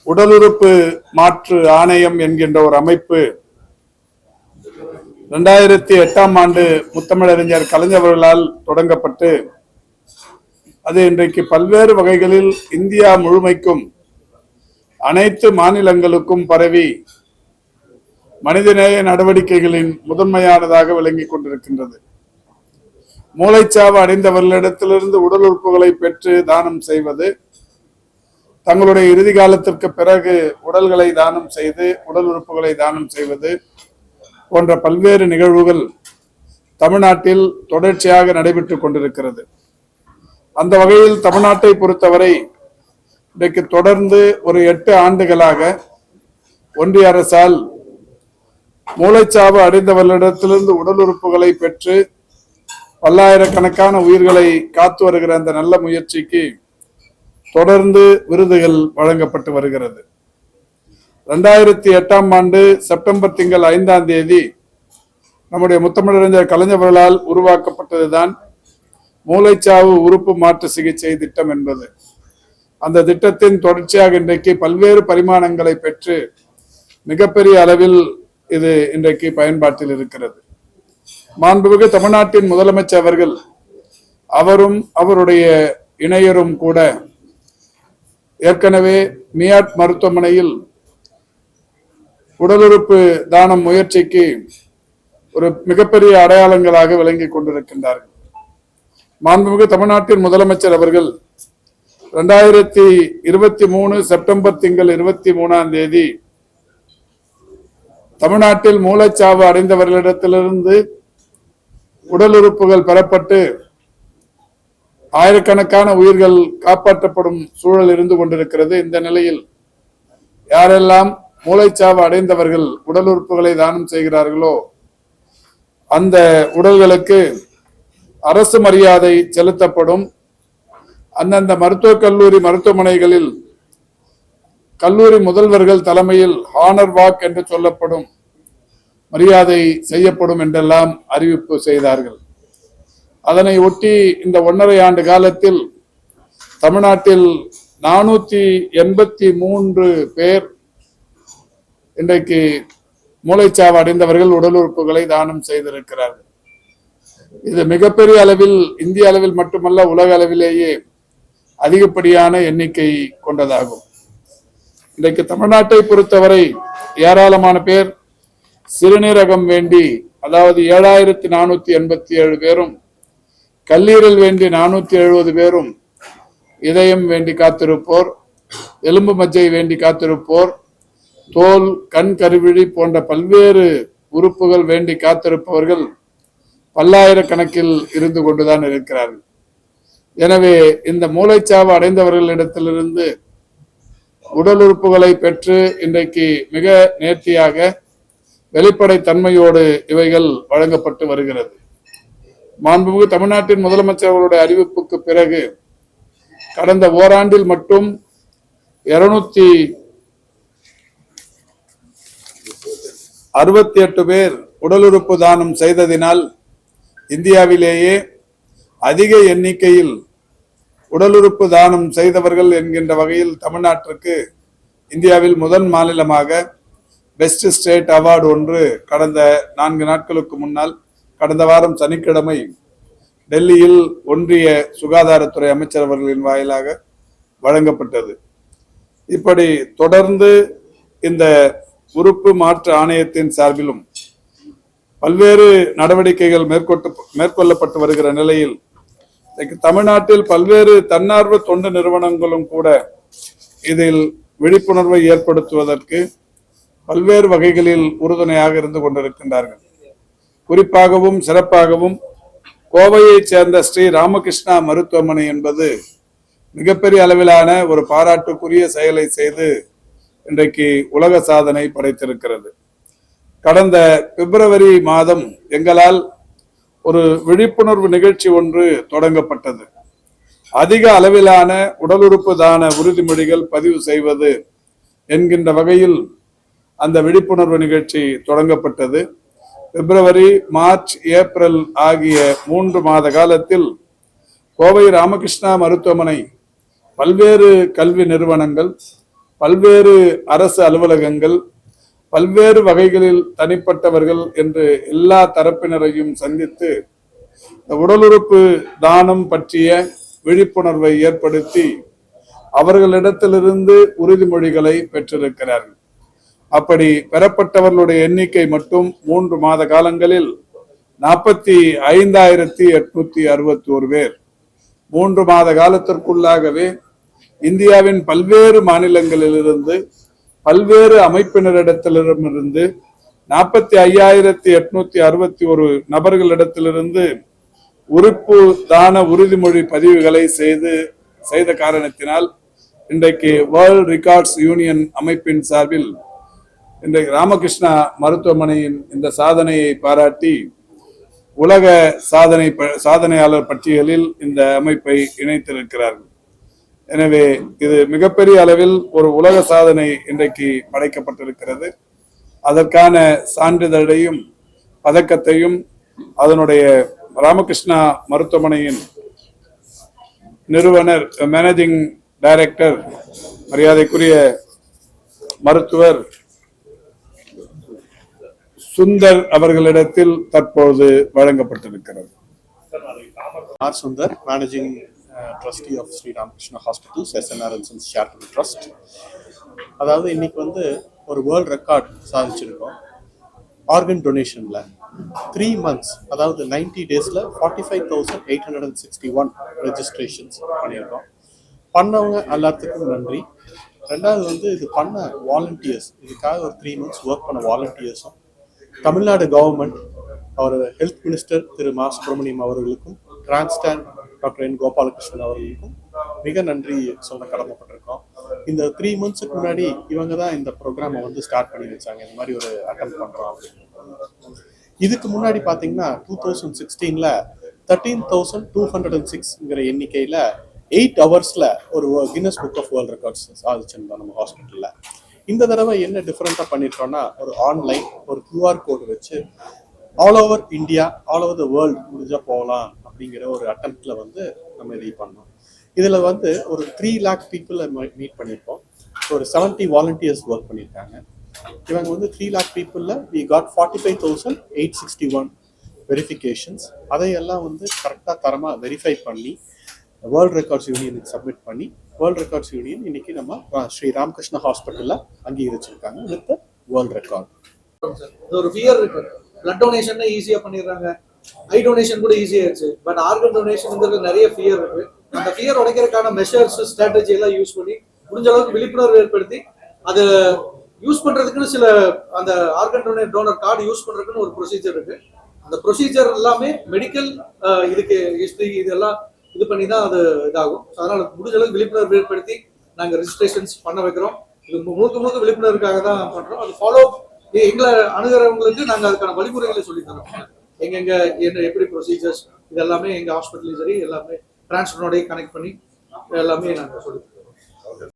உடல் உறுப்பு மாற்று ஆணையம் என்கின்ற ஒரு அமைப்பு 2008ஆம் ஆண்டு முத்தமிழறிஞர் கலைஞர் அவர்களால் தொடங்கப்பட்டு அது இன்றைக்கு பல்வேறு வகைகளில் இந்தியா முழுமைக்கும் அனைத்து மாநிலங்களுக்கும் பரவி மனிதநேய நடவடிக்கைகளின் முதன்மையானதாக விளங்கிக் கொண்டிருக்கின்றது. மூளைச்சாவு அடைந்தவர்களிடத்திலிருந்து உடல் உறுப்புகளை பெற்று தானம் செய்வது, தங்களுடைய இறுதி காலத்திற்கு பிறகு உடல்களை தானம் செய்து உடல் உறுப்புகளை தானம் செய்வது போன்ற பல்வேறு நிகழ்வுகள் தமிழ்நாட்டில் தொடர்ச்சியாக நடைபெற்றுக் கொண்டிருக்கிறது. அந்த வகையில் தமிழ்நாட்டை பொறுத்தவரை இன்றைக்கு தொடர்ந்து ஒரு 8 ஆண்டுகளாக ஒன்றிய அரசால் மூளைச்சாவு அடைந்தவர்களிடத்திலிருந்து உடல் உறுப்புகளை பெற்று பல்லாயிரக்கணக்கான உயிர்களை காத்து வருகிற அந்த நல்ல முயற்சிக்கு தொடர்ந்து விருதுகள் வழங்கப்பட்டு வருகிறது. 2008ஆம் ஆண்டு செப்டம்பர் திங்கள் 5ஆம் தேதி நம்முடைய முத்தமிழறிஞர் கலைஞர் அவர்களால் உருவாக்கப்பட்டதுதான் மூளைச்சாவு உறுப்பு மாற்று சிகிச்சை திட்டம் என்பது. அந்த திட்டத்தின் தொடர்ச்சியாக இன்றைக்கு பல்வேறு பரிமாணங்களை பெற்று மிகப்பெரிய அளவில் இது இன்றைக்கு பயன்பாட்டில் இருக்கிறது. மாண்புமிகு தமிழ்நாட்டின் முதலமைச்சர் அவர்கள் அவரும் அவருடைய இணையரும் கூட ஏற்கனவே மியாட் மருத்துவமனையில் உடல் உறுப்பு தானம் முயற்சிக்கு ஒரு மிகப்பெரிய அடையாளங்களாக விளங்கிக் கொண்டிருக்கின்றார்கள். மாண்புமிகு தமிழ்நாட்டின் முதலமைச்சர் அவர்கள் 2023 செப்டம்பர் திங்கள் 23ஆம் தேதி தமிழ்நாட்டில் மூளைச்சாவு அடைந்தவர்களிடத்திலிருந்து உடல் உறுப்புகள் பெறப்பட்டு ஆயிரக்கணக்கான உயிர்கள் காப்பாற்றப்படும் சூழல் இருந்து கொண்டிருக்கிறது. இந்த நிலையில் யாரெல்லாம் மூளைச்சாவு அடைந்தவர்கள் உடல் உறுப்புகளை தானம் செய்கிறார்களோ அந்த உடல்களுக்கு அரசு மரியாதை செலுத்தப்படும். அந்தந்த மருத்துவக் கல்லூரி மருத்துவமனைகளில் கல்லூரி முதல்வர்கள் தலைமையில் ஹானர் வாக் என்று சொல்லப்படும் மரியாதை செய்யப்படும் என்றெல்லாம் அறிவிப்பு செய்தார்கள். அதனை ஒட்டி இந்த 1.5 ஆண்டு காலத்தில் தமிழ்நாட்டில் 483 பேர் இன்றைக்கு மூளைச்சாவு அடைந்தவர்கள் உடல் உறுப்புகளை தானம் செய்திருக்கிறார்கள். இது மிகப்பெரிய அளவில் இந்திய அளவில் மட்டுமல்ல உலக அளவிலேயே அதிகப்படியான எண்ணிக்கை கொண்டதாகும். இன்றைக்கு தமிழ்நாட்டை பொறுத்தவரை ஏராளமான பேர் சிறுநீரகம் வேண்டி, அதாவது 7487 பேரும், கல்லீரல் வேண்டி 470 பேரும், இதயம் வேண்டி காத்திருப்போர், எலும்பு மஜ்ஜை வேண்டி காத்திருப்போர், தோல், கண் கருவிழி போன்ற பல்வேறு உறுப்புகள் வேண்டி காத்திருப்பவர்கள் பல்லாயிரக்கணக்கில் இருந்து கொண்டுதான் இருக்கிறார்கள். எனவே இந்த மூளைச்சாவு அடைந்தவர்களிடத்திலிருந்து உடல் உறுப்புகளை பெற்று இன்றைக்கு மிக நேர்த்தியாக வெளிப்படை தன்மையோடு இவைகள் வழங்கப்பட்டு வருகிறது. மாண்புமிகு தமிழ்நாட்டின் முதலமைச்சர் அவர்களுடைய அறிவிப்புக்கு பிறகு கடந்த ஓராண்டில் மட்டும் 268 பேர் உடல் உறுப்பு தானம் செய்ததினால் இந்தியாவிலேயே அதிக எண்ணிக்கையில் உடல் உறுப்பு தானம் செய்தவர்கள் என்கின்ற வகையில் தமிழ்நாட்டிற்கு இந்தியாவில் முதல் மாநிலமாக பெஸ்ட் ஸ்டேட் அவார்டு ஒன்று கடந்த 4 நாட்களுக்கு முன்னால் கடந்த வாரம் சனிக்கிழமை டெல்லியில் ஒன்றிய சுகாதாரத்துறை அமைச்சர் அவர்களின் வாயிலாக வழங்கப்பட்டது. இப்படி தொடர்ந்து இந்த உறுப்பு மாற்று ஆணையத்தின் சார்பிலும் பல்வேறு நடவடிக்கைகள் மேற்கொள்ளப்பட்டு வருகிற நிலையில் தமிழ்நாட்டில் பல்வேறு தன்னார்வ தொண்டு நிறுவனங்களும் கூட இதில் விழிப்புணர்வை ஏற்படுத்துவதற்கு பல்வேறு வகைகளில் உறுதுணையாக இருந்து கொண்டிருக்கின்றார்கள். குறிப்பாகவும் சிறப்பாகவும் கோவையைச் சேர்ந்த ஸ்ரீ ராமகிருஷ்ணா மருத்துவமனை என்பது மிகப்பெரிய அளவிலான ஒரு பாராட்டுக்குரிய செயலை செய்து இன்றைக்கு உலக சாதனை படைத்திருக்கிறது. கடந்த பிப்ரவரி மாதம் எங்களால் ஒரு விழிப்புணர்வு நிகழ்ச்சி ஒன்று தொடங்கப்பட்டது. அதிக அளவிலான உடல் உறுப்பு தான உறுதிமொழிகள் பதிவு செய்வது என்கின்ற வகையில் அந்த விழிப்புணர்வு நிகழ்ச்சி தொடங்கப்பட்டது. பிப்ரவரி, மார்ச், ஏப்ரல் ஆகிய 3 மாத காலத்தில் கோவை ராமகிருஷ்ணா மருத்துவமனை பல்வேறு கல்வி நிறுவனங்கள், பல்வேறு அரசு அலுவலகங்கள், பல்வேறு வகைகளில் தனிப்பட்டவர்கள் என்று எல்லா தரப்பினரையும் சந்தித்து உடல் உறுப்பு தானம் பற்றிய விழிப்புணர்வை ஏற்படுத்தி அவர்களிடத்திலிருந்து உறுதிமொழிகளை பெற்றிருக்கிறார்கள். அப்படி பெறப்பட்டவர்களுடைய எண்ணிக்கை மட்டும் 3 மாத காலங்களில் 45,861 பேர். 3 மாத காலத்திற்குள்ளாகவே இந்தியாவின் பல்வேறு மாநிலங்களிலிருந்து பல்வேறு அமைப்பினரிடத்திலிருந்து 45,861 நபர்களிடத்திலிருந்து உறுப்பு தான உறுதிமொழி பதிவுகளை செய்த காரணத்தினால் இன்றைக்கு வேர்ல்ட் ரெக்கார்ட்ஸ் யூனியன் அமைப்பின் சார்பில் இன்றைக்கு ராமகிருஷ்ணா மருத்துவமனையின் இந்த சாதனையை பாராட்டி உலக சாதனையாளர் பட்டியலில் இந்த அமைப்பை இணைத்திருக்கிறார்கள். எனவே இது மிகப்பெரிய அளவில் ஒரு உலக சாதனை இன்றைக்கு படைக்கப்பட்டிருக்கிறது. அதற்கான சான்றிதழையும் பதக்கத்தையும் அதனுடைய ராமகிருஷ்ணா மருத்துவமனையின் நிறுவனர் மேனேஜிங் டைரக்டர் மரியாதைக்குரிய மருத்துவர் சுந்தர் அவர்களிடத்தில் தற்போது வழங்கப்பட்டிருக்கிறது. R. Sundar, Managing Trustee of Sri Ramakrishna Hospitals, SNR and Sons Charitable Trust. அதாவது இன்னைக்கு ஒரு வேர்ல்ட் ரெக்கார்ட் சாதிச்சிருக்கோம். ஆர்கன் டொனேஷன்ல 3 months, அதாவது 90 daysல 45,861 ரெஜிஸ்ட்ரேஷன்ஸ் பண்ணியிருக்கோம். பண்ணவங்க எல்லாத்துக்கும் நன்றி. ரெண்டாவது இது பண்ண வாலண்டியர்ஸ், இதுக்காக ஒரு 3 months ஒர்க் பண்ண வாலண்டியர்ஸும் தமிழ்நாடு கவர்மெண்ட், அவர் ஹெல்த் மினிஸ்டர் திரு மா சுப்பிரமணியம் அவர்களுக்கும், டிரான்ஸ்டான் டாக்டர் என் கோபாலகிருஷ்ணன் அவர்களுக்கும் மிக நன்றி சொல்ல கடமைப்பட்டிருக்கோம். இந்த 3 monthsக்கு முன்னாடி இவங்க தான் இந்த ப்ரோக்ராமை ஸ்டார்ட் பண்ணி வச்சாங்க. இந்த மாதிரி ஒரு அட்டெம்ப்ட் பண்றோம் அப்படின்னு. இதுக்கு முன்னாடி பாத்தீங்கன்னா 2016ல 13,206ங்கிற எண்ணிக்கையில 8 hours ஒரு Guinness book of world records சாதிச்சிருந்தோம் நம்ம ஹாஸ்பிட்டல்ல. இந்த தடவை என்ன டிஃப்ரெண்டா பண்ணிருக்கோம்னா, ஒரு ஆன்லைன் ஒரு QR கோடு வச்சு all over India, all over the world முடிஞ்சா போகலாம் அப்படிங்கிற ஒரு அட்டெம்ப்ட்ல நம்ம இதை பண்ணோம். இதுல ஒரு 3 lakh people மீட் பண்ணியிருக்கோம். ஒரு 70 வாலண்டியர்ஸ் ஒர்க் பண்ணியிருக்காங்க. இவங்க 3 lakh peopleல we got 45,861 வெரிஃபிகேஷன்ஸ். அதையெல்லாம் கரெக்டாக தரமாக வெரிஃபை பண்ணி வேர்ல்ட் ரெக்கார்ட்ஸ் யூனியனுக்கு சப்மிட் பண்ணி வேர்ல்ட் ரெக்கார்ட்ஸ் யூனியன் இன்னைக்கு நம்ம ஸ்ரீ ராமகிருஷ்ணா ஹாஸ்பிட்டல்ல அங்கீகரிச்சிருக்காங்க வித் வேர்ல்ட் ரெக்கார்ட். ஒரு ஃபியர் இருக்கு. பிளட் டொனேஷன் ஈஸியா பண்ணிடுறாங்க, ஐ டொனேஷன் கூட ஈஸியா ஆயிடுச்சு. பட் ஆர்கன் டொனேஷன்ங்கிறது நிறைய ஃபியர் இருக்கு. அந்த ஃபியர் உடைக்கிறதுக்கான மெஷர்ஸ், ஸ்ட்ராட்டஜி எல்லாம் யூஸ் பண்ணி முடிஞ்ச அளவுக்கு விழிப்புணர்வு ஏற்படுத்தி அதை யூஸ் பண்றதுக்குன்னு சில அந்த ஆர்கன் டோனர் கார்டு யூஸ் பண்றதுக்குன்னு ஒரு ப்ரொசீஜர் இருக்கு. அந்த ப்ரொசீஜர் எல்லாமே மெடிக்கல் இதுக்கு ஹிஸ்டரி இதெல்லாம் இது பண்ணி தான் அது இதாகும். அதனால முடிஞ்ச அளவுக்கு விழிப்புணர்வு ஏற்படுத்தி நாங்கள் ரெஜிஸ்ட்ரேஷன்ஸ் பண்ண வைக்கிறோம். இது முழுக்க விழிப்புணர்வுக்காக தான் பண்றோம். அது ஃபாலோ எங்களை அணுகிறவங்களுக்கு நாங்கள் அதுக்கான வழிமுறைகளை சொல்லி தரோம். எங்கெங்க எப்படி ப்ரொசீஜர்ஸ் இதெல்லாமே எங்க ஹாஸ்பிட்டலையும் சரி எல்லாமே டிரான்ஸ்போர்ட்டோடய கனெக்ட் பண்ணி எல்லாமே நாங்கள் சொல்லி தரோம்.